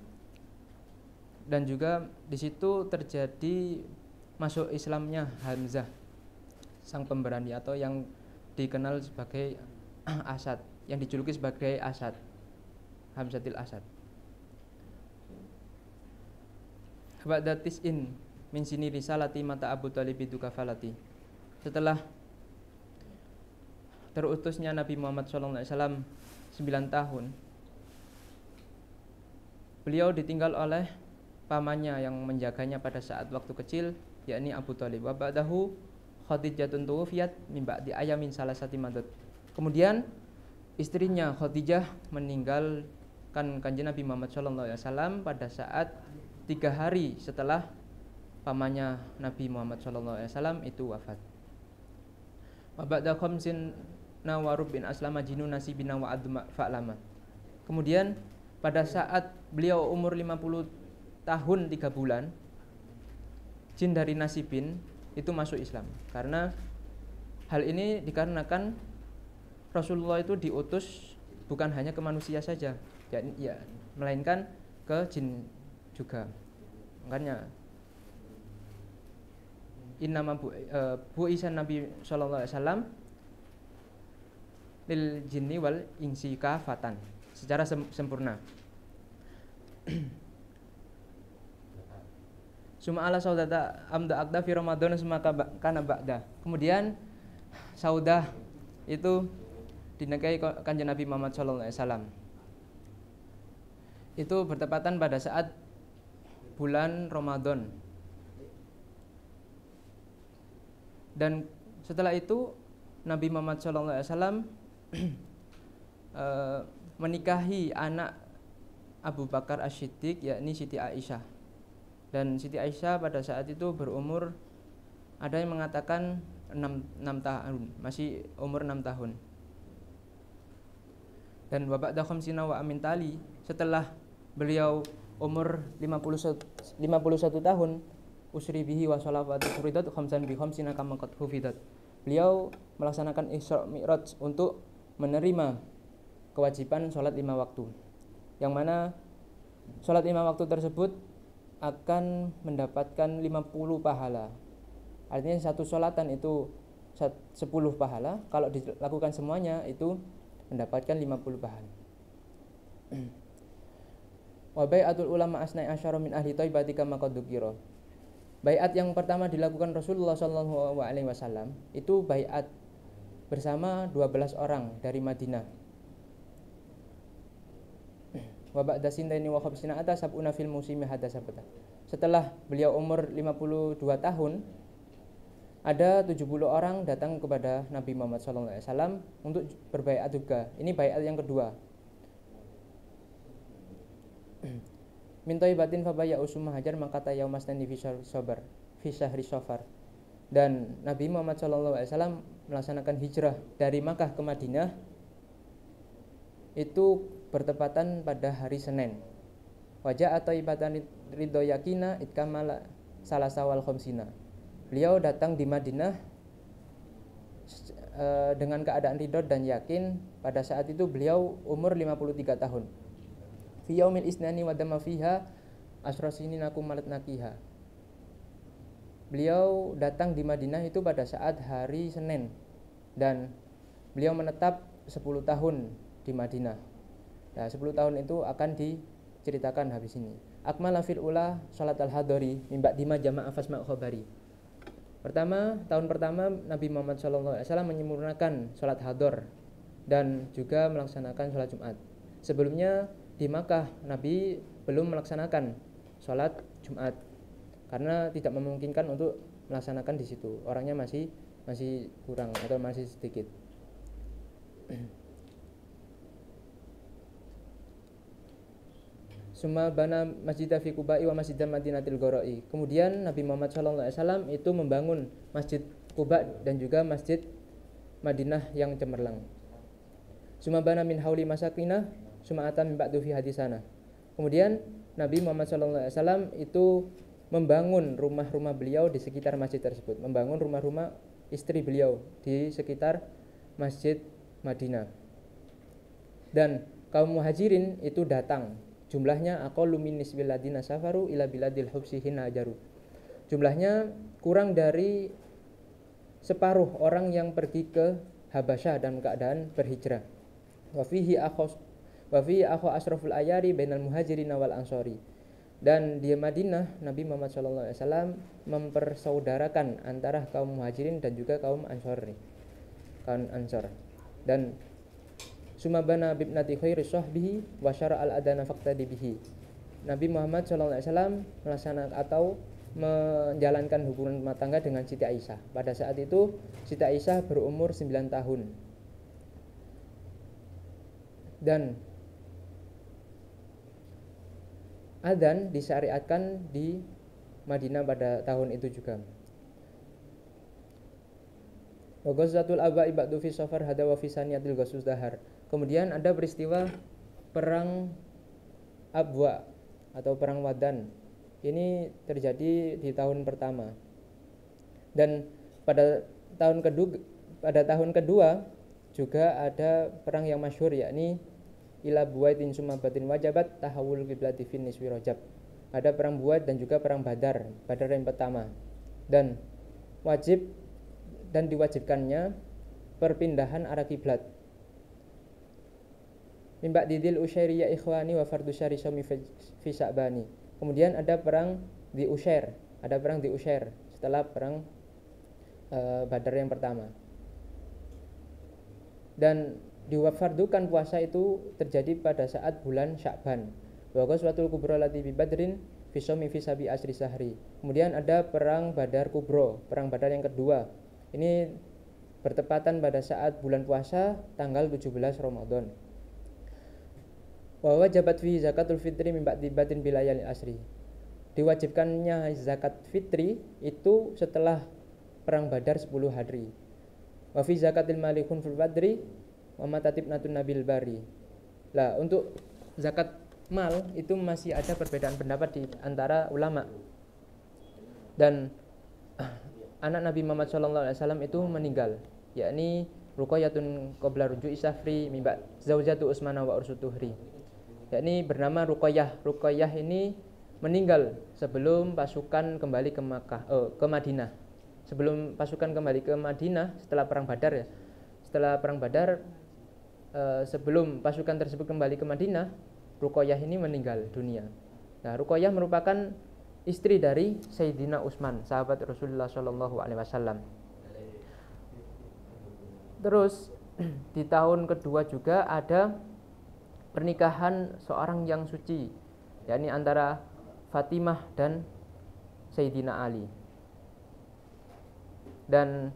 dan juga di situ terjadi masuk Islamnya Hamzah, sang pemberani atau yang dikenal sebagai Asad, yang dijuluki sebagai Asad, Hamzatil Asad. Ba'da tis'in min sini risalati mata Abu Thalib itu kafalati. Setelah terutusnya Nabi Muhammad SAW 9 tahun, beliau ditinggal oleh pamannya yang menjaganya pada saat waktu kecil, yakni Abu Thalib. Wa ba'dahu Khadijatun tuwfiyat min ba'di ayamin salasati madad. Kemudian istrinya Khadijah meninggalkan kanjeng Nabi Muhammad SAW pada saat 3 hari setelah pamannya Nabi Muhammad SAW itu wafat. Wa ba'da khamsin nawarub bin aslama jinu nasibina wa adma fa'lama. Kemudian pada saat beliau umur 50 tahun 3 bulan, jin dari Nasibin itu masuk Islam. Karena hal ini dikarenakan Rasulullah itu diutus bukan hanya ke manusia saja, ya, melainkan ke jin juga. Makanya innama bu'isan Nabi sallallahu alaihi wasallam lil jinni wal insi kafatan, secara sempurna. Suma ala saudata amda akda fi Ramadan semaka kana ba'da. Kemudian Saudah itu dinikahi Kanjeng Nabi Muhammad sallallahu alaihi wasallam. Itu bertepatan pada saat bulan Ramadan. Dan setelah itu Nabi Muhammad sallallahu alaihi wasallam menikahi anak Abu Bakar As-Siddiq, yakni Siti Aisyah. Dan Siti Aisyah pada saat itu berumur, ada yang mengatakan 6 tahun, masih umur 6 tahun. Dan Wabak Dakhom Sina wa Amin Tali, setelah beliau umur 51 tahun, usri bihi wa sholawatu furidat khamsan bi khamsina kama qad hufidat. Beliau melaksanakan Isra Mi'raj untuk menerima kewajiban sholat 5 waktu, yang mana sholat 5 waktu tersebut akan mendapatkan 50 pahala. Artinya satu sholatan itu 10 pahala, kalau dilakukan semuanya itu mendapatkan 50 pahala. Wa bai'atul ulama asnai asyara min ahli thaibati kama qad dzukira. Bai'at yang pertama dilakukan Rasulullah sallallahu alaihi wasallam itu bai'at bersama 12 orang dari Madinah. Wa ba'da sintaini wa khamsina ata sab'una fil musimi hadasabata. Setelah beliau umur 52 tahun, ada 70 orang datang kepada Nabi Muhammad SAW untuk berbaiat juga. Ini baiat yang kedua. Min thaibatin fabaya usumma hajar mangkata yaumastani fi syahri Safar. Dan Nabi Muhammad SAW melaksanakan hijrah dari Makkah ke Madinah itu bertepatan pada hari Senin. Wajah atau ibatan ridho yakina itkamala salasawal khamsina. Beliau datang di Madinah dengan keadaan ridho dan yakin. Pada saat itu beliau umur 53 tahun. Fi yaumil isnani wa dama fiha asrasini nakum malat nakiha. Beliau datang di Madinah itu pada saat hari Senin, dan beliau menetap 10 tahun di Madinah. Nah, 10 tahun itu akan diceritakan habis ini. Akmal fil ula salat al-hadari mimba dima jama'a fasma' khabari. Pertama, tahun pertama Nabi Muhammad SAW menyempurnakan sholat hadar dan juga melaksanakan sholat Jumat. Sebelumnya di Makkah Nabi belum melaksanakan sholat Jumat karena tidak memungkinkan untuk melaksanakan di situ. Orangnya masih kurang atau masih sedikit. Summa bana masjidah fi Quba'i wa masjidah Madinatil Ghara'i. Kemudian Nabi Muhammad SAW itu membangun masjid Quba dan juga masjid Madinah yang cemerlang. Summa bana min hauli masakinah summa ata min ba'du fi hadisana. Kemudian Nabi Muhammad SAW itu membangun rumah-rumah beliau di sekitar masjid tersebut, membangun rumah-rumah istri beliau di sekitar masjid Madinah. Dan kaum muhajirin itu datang. Jumlahnya aqallu min nisbil ladina safaru ila biladil hubsihin hajaru. Jumlahnya kurang dari separuh orang yang pergi ke Habasyah dalam keadaan berhijrah. Wa fihi akhu asraful ayari bainal muhajirin wal ansori. Dan di Madinah Nabi Muhammad SAW mempersaudarakan antara kaum muhajirin dan juga kaum ansori, kaum ansor. Dan Sumabana bibnati khairi sahbihi wa syara al-adana faqtadi bihi. Nabi Muhammad SAW melaksanakan atau menjalankan hubungan rumah tangga dengan Siti Aisyah. Pada saat itu Siti Aisyah berumur 9 tahun. Dan adzan disyariatkan di Madinah pada tahun itu juga. Wa ghazwatul aba'i ba'du fi safar hada wa fi saniyatil ghazwus dahar. Kemudian ada peristiwa perang Abwa atau perang Wadan. Ini terjadi di tahun pertama. Dan pada tahun kedua juga ada perang yang masyhur, yakni ila buaitin sumabatin wajabat tahawul qiblati fin niswi rajab. Ada perang Buait dan juga perang Badar yang pertama. Dan diwajibkannya perpindahan arah kiblat. Mimba didil usyairi ya ikhwani wa fardu syari somi fi sa'bani. Kemudian ada perang di Usyair, setelah perang Badar yang pertama. Dan diwafardukan puasa itu terjadi pada saat bulan Sya'ban. Wa ghazwatul kubra lati bi badrin fi shaumi fi sabi asri sahri. Kemudian ada perang Badar Kubro, perang Badar yang kedua. Ini bertepatan pada saat bulan puasa tanggal 17 Ramadan. Wa wajabat fi zakatul fitri min ba'di batin bilayalil asri. Diwajibkannya zakat fitri itu setelah perang Badar 10 hari. Wa fi zakatil mali khunful badri wa matatib natun nabil bari. Lah, untuk zakat mal itu masih ada perbedaan pendapat di antara ulama. Dan anak Nabi Muhammad SAW itu meninggal, yakni Ruqayyatun qabla ruju'i safri mimba zaujatu Utsman wa ursutuhri, yakni bernama Ruqayyah. Ruqayyah ini meninggal sebelum pasukan kembali ke Madinah. Sebelum pasukan kembali ke Madinah setelah perang Badar ya. Setelah perang Badar, sebelum pasukan tersebut kembali ke Madinah, Ruqayyah ini meninggal dunia. Nah, Ruqayyah merupakan istri dari Sayyidina Utsman, sahabat Rasulullah SAW. Terus di tahun kedua juga ada pernikahan seorang yang suci, yakni antara Fatimah dan Sayyidina Ali. Dan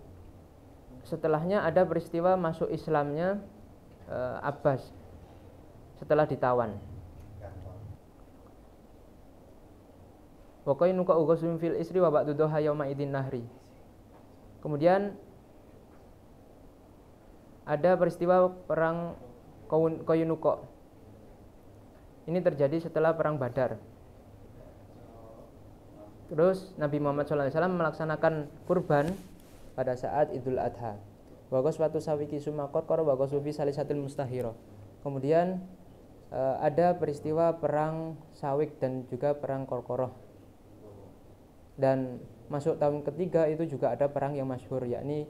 setelahnya ada peristiwa masuk Islamnya Abbas setelah ditawan. Wa qainuka ughasum fil isri wa ba'du duha yauma idin nahri. Kemudian ada peristiwa perang Qaynuqa. Ini terjadi setelah perang Badar. Terus Nabi Muhammad SAW melaksanakan kurban pada saat Idul Adha. Wa ghazwatu sawiki summa qarqara wa ghazwu fi salisatil mustahira. Kemudian ada peristiwa perang Sawik dan juga perang Qorqoroh. Dan masuk tahun ketiga itu juga ada perang yang masyhur, yakni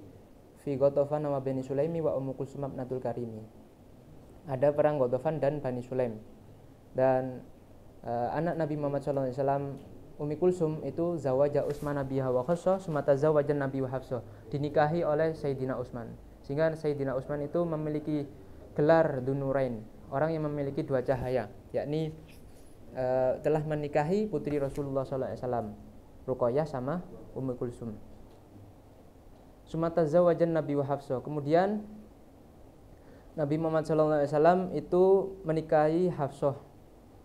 fi Ghatafan wa Bani Sulaimi wa Ummu Kulsum ibnatul Karimi. Ada perang Ghatafan dan Bani Sulaim. Dan anak Nabi Muhammad SAW Ummi Kulsum itu zawaja Utsman biha wa Hafsah sumata zawajan Nabi wa Hafsah, dinikahi oleh Sayyidina Utsman. Sehingga Sayyidina Utsman itu memiliki gelar Dzunurain, orang yang memiliki dua cahaya, yakni telah menikahi putri Rasulullah SAW, Ruqayyah sama Ummi Kulsum. Sumata zawajan Nabi wa Hafsah. Kemudian Nabi Muhammad SAW itu menikahi Hafsah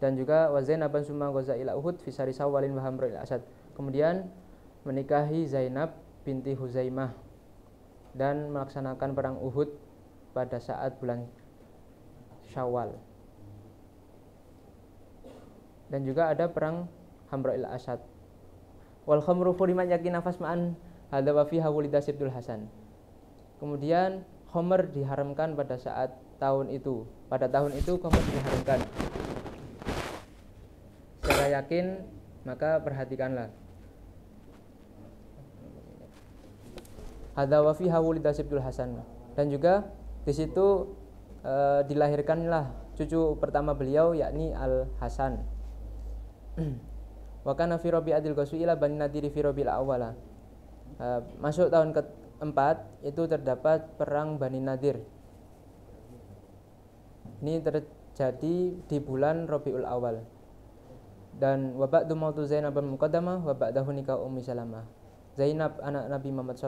dan juga wa Zainaban summa ghaza ila Uhud fi sari Sawalin wa Hamrul Asad. Kemudian menikahi Zainab binti Huzaimah dan melaksanakan perang Uhud pada saat bulan Syawal. Dan juga ada perang Hamrul Asad. Wal khamru furimat yakin nafas ma'an hadza wa fiha wulida Sibtul Hasan. Kemudian khamr diharamkan pada saat tahun itu. Pada tahun itu khamr diharamkan. Secara yakin, maka perhatikanlah. Hadza wa fiha wulida Sibtul Hasan. Dan juga di situ dilahirkanlah cucu pertama beliau, yakni Al Hasan. Wa kana fi Rabi'atil Ghasuila Bani Nadiri fi Rabi'il Awwala. Masuk tahun keempat itu terdapat perang Bani Nadir. Ini terjadi di bulan Rabiul Awal. Dan wa ba'du mautu Zainab bin Muqaddamah wa ba'dahu nikah Ummi Salamah. Zainab anak Nabi Muhammad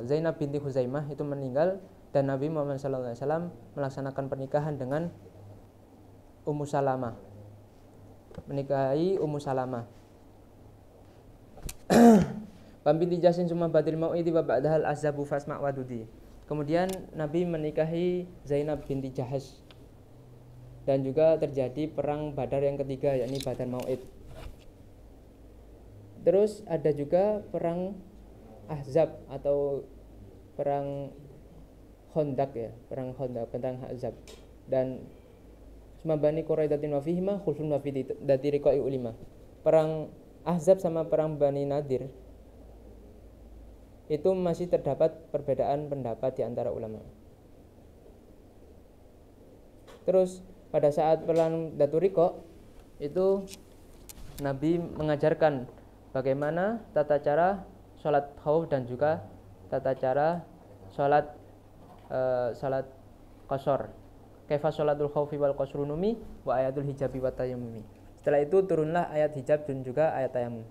Zainab binti Huzaimah itu meninggal dan Nabi Muhammad SAW melaksanakan pernikahan dengan Ummu Salamah. Menikahi Ummu Salamah. Pambinti jasin summa badil mau'idi wa ba'dahal azabu fasma' wadudi. Kemudian Nabi menikahi Zainab binti Jahash. Dan juga terjadi perang Badar yang ketiga, yakni Badar Mau'id. Terus ada juga perang Ahzab atau perang Khandaq ya, perang Khandaq, perang Ahzab. Dan Bani Quraidatin wa fihima khulfun wa fi dati riqai ulima. Perang Ahzab sama perang Bani Nadir itu masih terdapat perbedaan pendapat di antara ulama. Terus pada saat perang Datu Riqa itu Nabi mengajarkan bagaimana tata cara sholat khauf dan juga tata cara sholat qashar. Kaifa sholatul khaufi wal qasrunumi wa ayatul hijabi wa tayammumi. Setelah itu turunlah ayat hijab dan juga ayat tayammum.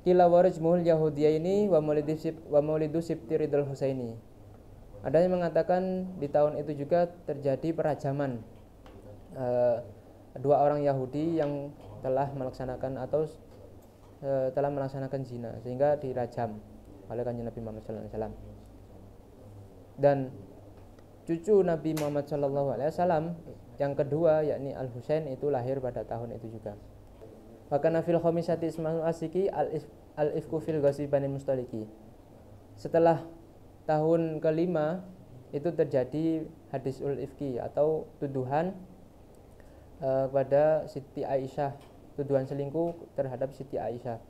Qila warajmul yahudiyaini wa maulidu sibti ridul husaini. Ada yang mengatakan di tahun itu juga terjadi perajaman dua orang Yahudi yang telah melaksanakan telah melaksanakan zina, sehingga dirajam oleh Kanjeng Nabi Muhammad SAW. Dan cucu Nabi Muhammad SAW yang kedua yakni Al Husain itu lahir pada tahun itu juga. Bahkan fil khamisati ismaul asiki al ifku fil ghazi bani mustaliki. Setelah tahun kelima itu terjadi hadis ul ifki atau tuduhan kepada Siti Aisyah, tuduhan selingkuh terhadap Siti Aisyah.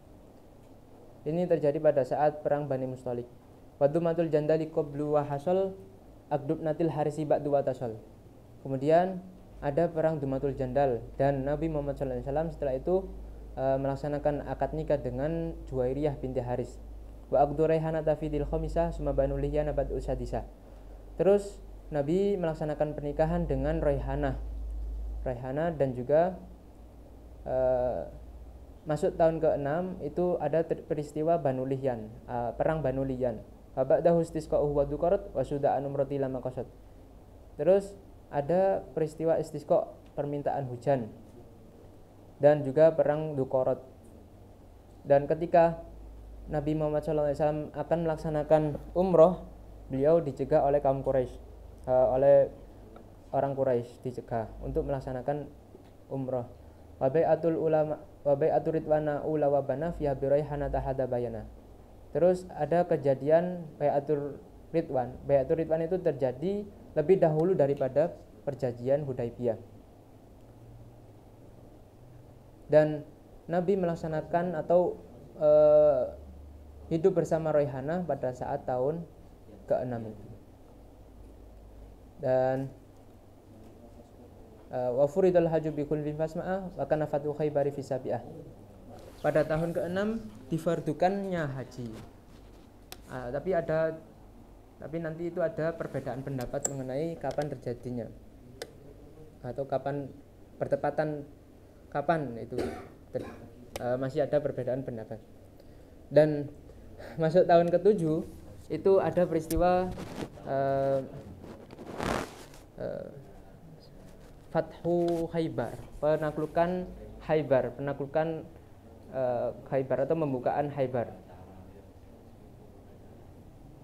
Ini terjadi pada saat perang Bani Mustalik. Wadumatul jandali qablu wa hasal akdubnatil harisi ba'du wa tasal. Kemudian ada perang Dumatul Jandal dan Nabi Muhammad SAW setelah itu melaksanakan akad nikah dengan Juwairiyah binti Haris. Wa aqdu raihanata fi dil khamisah summa banu lihyana ba'du sadisah. Terus Nabi melaksanakan pernikahan dengan Raihanah dan juga masuk tahun ke-6 itu ada peristiwa Banu Lihyan, perang Banu Lihyan. Ba'dahu istisqa'uhu wa duqarat wa suda'an umrati lama qasad. Terus ada peristiwa istisqa, permintaan hujan, dan juga perang Duqarat. Dan ketika Nabi Muhammad SAW akan melaksanakan umroh, beliau dicegah oleh kaum Quraisy, oleh orang Quraisy dicegah untuk melaksanakan umroh. Wa bai'atul ulama wa bai'atur ridwana ula wa bana fi biraihanata hadabayana. Terus ada kejadian Bai'atul Ridwan. Bai'atul Ridwan itu terjadi lebih dahulu daripada perjanjian Hudaibiyah. Dan Nabi melaksanakan atau hidup bersama Raihanah pada saat tahun ke-6 itu. Dan wa furidul hajju bi kulli fasma'a wa kana fatu Khaybari fi sabi'ah. Pada tahun ke-6 difardukannya haji. Tapi nanti itu ada perbedaan pendapat mengenai kapan terjadinya atau kapan bertepatan kapan itu masih ada perbedaan pendapat. Dan masuk tahun ke-7 itu ada peristiwa Fathu Khaybar, penaklukan Khaybar atau pembukaan Khaybar.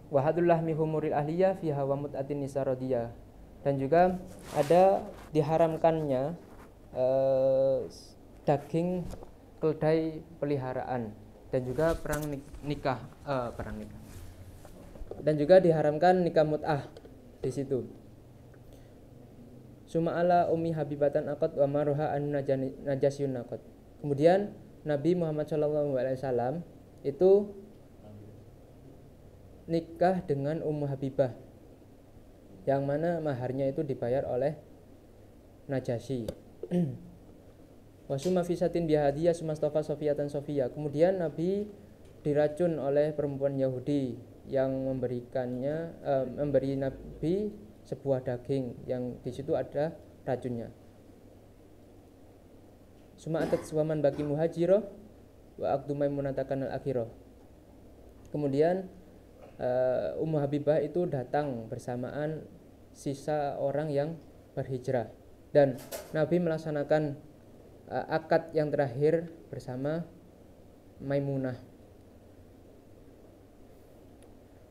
Wahadullah mihumuril ahliyah fiha wa mut'atin nisa radiyah. Dan juga ada diharamkannya daging keledai peliharaan dan juga perang nikah. Dan juga diharamkan nikah mut'ah di situ. Suma ala ummi habibatan aqad wa maruha an najasyun aqad. Kemudian Nabi Muhammad SAW itu nikah dengan Ummu Habibah, yang mana maharnya itu dibayar oleh Najasyi. Wasuma fisatin bihadiyah sumastafa sofiyatan sofiyah. Kemudian Nabi diracun oleh perempuan Yahudi yang memberi Nabi sebuah daging yang di situ ada racunnya. Suma atat suwaman bagi muhajirah wa aqdu maimunatakan al-akhirah. Kemudian Ummu Habibah itu datang bersamaan sisa orang yang berhijrah dan Nabi melaksanakan akad yang terakhir bersama Maimunah.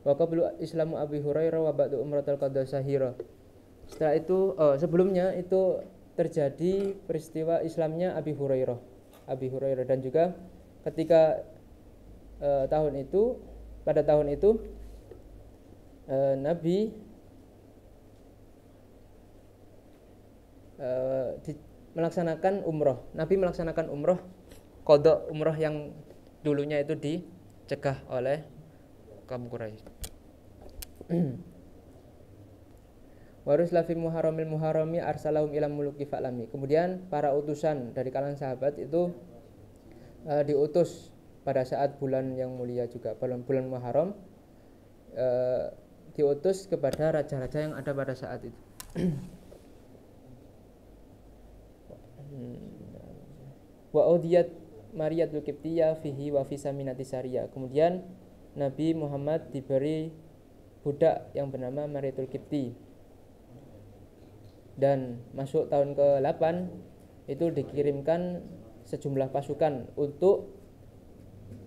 Wa qablu islamu Abi Hurairah wa ba'du umratul qada sahira. Setelah itu sebelumnya itu terjadi peristiwa Islamnya Abi Hurairah dan juga ketika pada tahun itu Nabi melaksanakan umroh. Nabi melaksanakan umroh, qada umroh yang dulunya itu dicegah oleh kaum Quraisy. Warus lafi muharramil muharrami arsalahum ila muluki fa'lami. Kemudian para utusan dari kalangan sahabat itu diutus pada saat bulan yang mulia juga, bulan Muharram, diutus kepada raja-raja yang ada pada saat itu. Wa udiyat Mariyatul Qibtiyah fihi wa fi saminati Sariyah. Kemudian Nabi Muhammad diberi budak yang bernama Mariyatul Qibti, dan masuk tahun ke-8 itu dikirimkan sejumlah pasukan untuk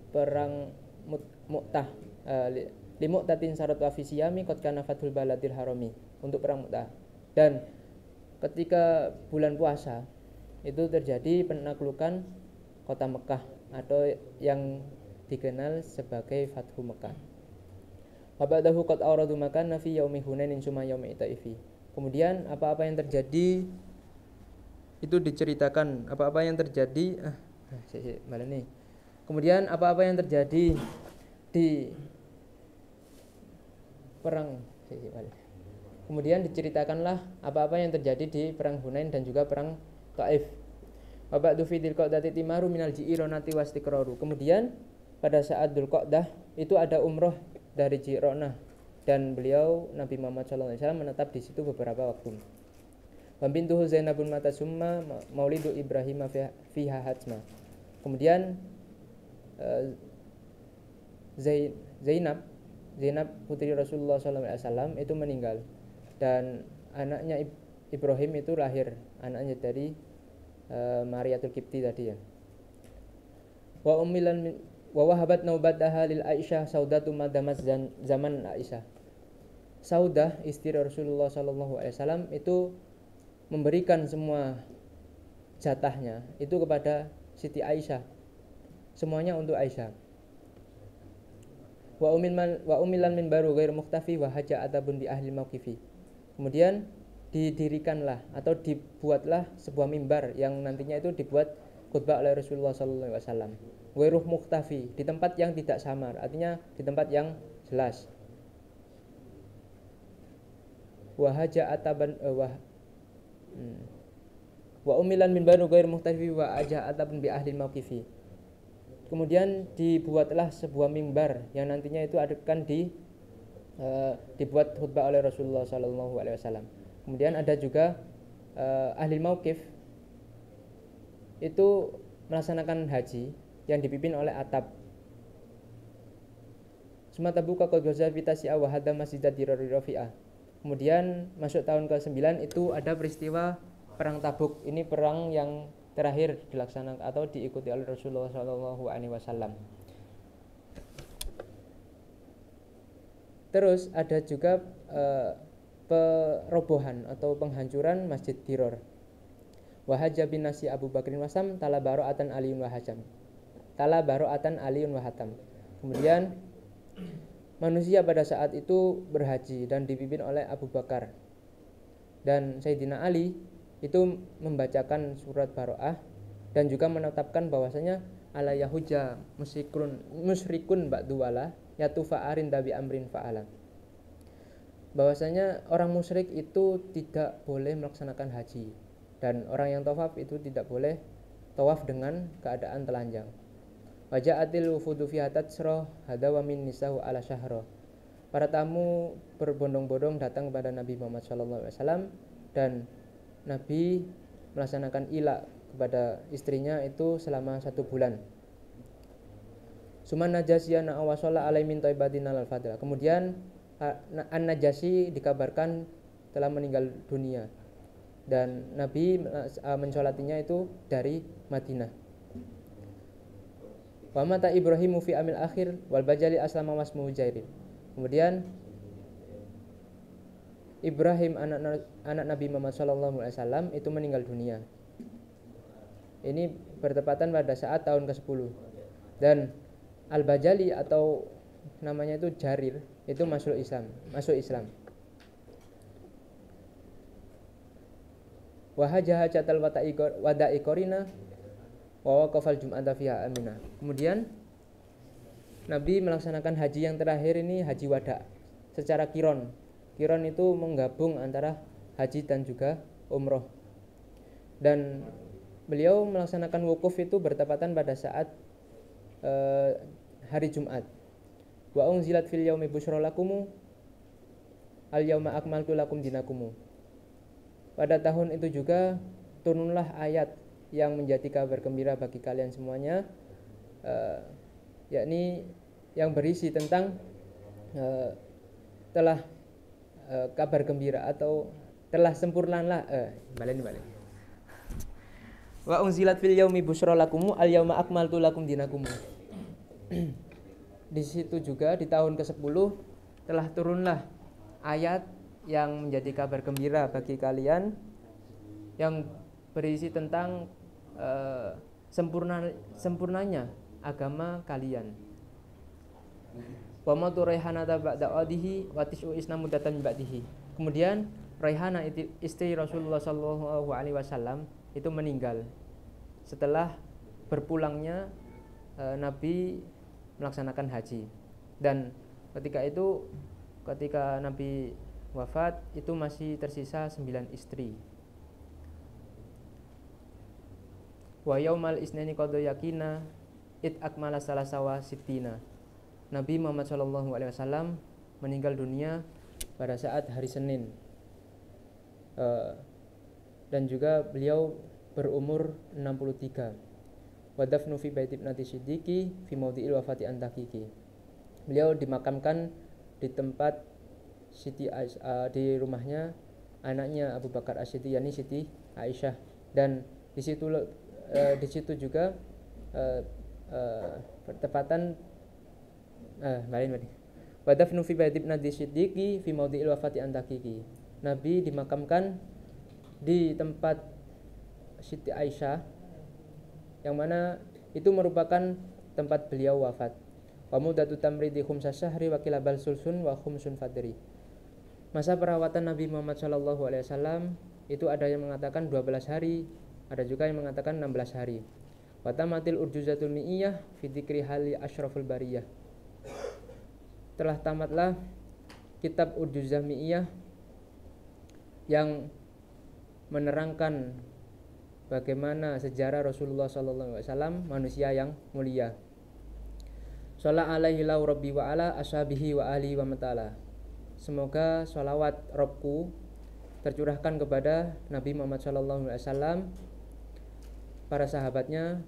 perang Mu'tah, li Mu'tatin syarat wa fi siyami qad kana fathul baladil harami, untuk perang Mu'tah. Dan ketika bulan puasa itu terjadi penaklukan kota Mekah atau yang dikenal sebagai Fathu Mekah. Wa ba'dahu qad awradu makan fi yaumi Hunainin summa yaumi Taifi. Kemudian apa-apa yang terjadi itu diceritakan, apa-apa yang terjadi Kemudian apa-apa yang terjadi di perang Kemudian diceritakanlah apa-apa yang terjadi di perang Hunain dan juga perang Taif. Wa ba'du fi dzulqa'dati timaru minal ji'ronati wastiqraru. Kemudian pada saat Dzulqa'dah itu ada umroh dari Ji'ronah, dan beliau Nabi Muhammad SAW menetap di situ beberapa waktu. Wa bintuhu Zainabun mata summa maulidu Ibrahim fiha hatma. Kemudian Zainab putri Rasulullah SAW itu meninggal, dan anaknya Ibrahim itu lahir, anaknya dari Mariyatul Qibti tadi ya. Wa ummilan wa wahabat naubataha lil Aisyah Saudatu madamas zaman Aisyah. Saudah istri Rasulullah SAW itu memberikan semua jatahnya itu kepada Siti Aisyah, semuanya untuk Aisyah. Wa umilan min baru ghair mukhtafi wa haja atabun bi ahli mauqifi. Kemudian didirikanlah atau dibuatlah sebuah mimbar yang nantinya itu dibuat khutbah oleh Rasulullah SAW. Ghairuh mukhtafi, di tempat yang tidak samar, artinya di tempat yang jelas. Wa haja ataban wa umilan min baru ghair mukhtafi wa haja atabun bi ahli mauqifi. Kemudian dibuatlah sebuah mimbar yang nantinya itu akan dibuat khutbah oleh Rasulullah SAW. Kemudian ada juga ahli mauqif itu melaksanakan haji yang dipimpin oleh Atab. Sumata buka qadza fitasi'a wa hadda masjidat Rafi'ah. Kemudian masuk tahun ke-9 itu ada peristiwa perang Tabuk. Ini perang yang terakhir dilaksanakan atau diikuti oleh Rasulullah SAW. Terus ada juga perobohan atau penghancuran Masjid Diror. Wahaja bin Nasi Abu Bakrin Wasam tala baro'atan aliyun wa hatam. Kemudian manusia pada saat itu berhaji dan dipimpin oleh Abu Bakar, dan Sayyidina Ali itu membacakan surat Baro'ah dan juga menetapkan bahwasanya ala yahuja musyrikun ba'du wala yatufa arin dabi amrin fa'ala, bahwasanya orang musyrik itu tidak boleh melaksanakan haji, dan orang yang tawaf itu tidak boleh tawaf dengan keadaan telanjang. Waja'atil wufudu fi hatatsra hadawa min nisahu ala syahra. Para tamu berbondong-bondong datang kepada Nabi Muhammad SAW, dan Nabi melaksanakan ilak kepada istrinya itu selama 1 bulan. Suman Najasiyana awashola alai min taibatin alal fadla. Kemudian An-Najasyi dikabarkan telah meninggal dunia, dan Nabi mensolatinya itu dari Madinah. Wa mata Ibrahimu fi amil akhir wal bajali aslama wasmuhu Jairin. Kemudian Ibrahim anak Nabi Muhammad SAW itu meninggal dunia. Ini bertepatan pada saat tahun ke-10. Dan Al-Bajali atau namanya itu Jarir itu masuk Islam. Wa hajatal wada'i qarina wa waqafal jum'ata fiha amina. Kemudian Nabi melaksanakan haji yang terakhir ini haji wada secara kiron. Kiron itu menggabung antara haji dan juga umroh. Dan beliau melaksanakan wukuf itu bertepatan pada saat hari Jumat. Wa unzilat fil yaumi busyra lakum al yauma akmaltu lakum dinakum. Pada tahun itu juga turunlah ayat yang menjadi kabar gembira bagi kalian semuanya, yakni yang berisi tentang telah kabar gembira atau telah sempurnalah balik. Wa unzilat fil yaumi busyra lakum al yauma akmaltu lakum dinakum. Di situ juga di tahun ke-10 telah turunlah ayat yang menjadi kabar gembira bagi kalian yang berisi tentang sempurnanya agama kalian. Wa ma turaihanata ba'da adihi wa tis'u isnamu datan ba'dihi. Kemudian Raihana istri Rasulullah sallallahu alaihi wasallam itu meninggal setelah berpulangnya Nabi melaksanakan haji. Dan ketika Nabi wafat itu masih tersisa 9 istri. Wa yaumal isnani qad yakina it akmala salasawa sittina. Nabi Muhammad SAW meninggal dunia pada saat hari Senin, dan juga beliau berumur 63. Wa dafnu fi bait ibnati Siddiqi fi maudhi'il wafati antakiki. Beliau dimakamkan di tempat di rumahnya anaknya Abu Bakar As-Siddiq, yakni Siti Aisyah. Dan di situ juga bertepatan wa dafnu fi bait ibnati Siddiqi fi maudhi'il wafati antakiki. Nabi dimakamkan di tempat Siti Aisyah yang mana itu merupakan tempat beliau wafat. Wa mudatu tamridi khumsa syahri wa kilabal sulsun wa khumsun fadri. Masa perawatan Nabi Muhammad SAW itu ada yang mengatakan 12 hari, ada juga yang mengatakan 16 hari. Wa tamatil urjuzatul mi'iyah fi dzikri hali asyraful bariyah. Telah tamatlah kitab Urjuzah Mi'iyah yang menerangkan bagaimana sejarah Rasulullah SAW, manusia yang mulia. Shallallahu alaihi lau rabbi wa ala ashabihi wa ali wa matala. Semoga sholawat Robku tercurahkan kepada Nabi Muhammad SAW, para sahabatnya,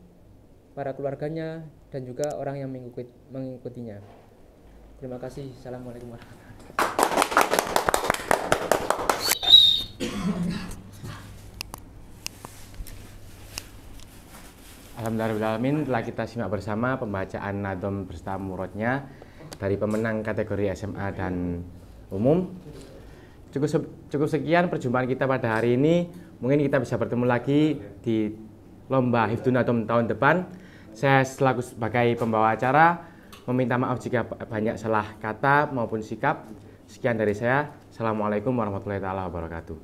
para keluarganya, dan juga orang yang mengikutinya. Terima kasih. Assalamualaikum warahmatullahi wabarakatuh. Alhamdulillahirrahmanirrahim, telah kita simak bersama pembacaan nadom berserta murodnya dari pemenang kategori SMA dan umum. Cukup sekian perjumpaan kita pada hari ini. Mungkin kita bisa bertemu lagi di lomba Hifdzun Nadom tahun depan. Saya selaku sebagai pembawa acara meminta maaf jika banyak salah kata maupun sikap. Sekian dari saya. Assalamualaikum warahmatullahi wabarakatuh.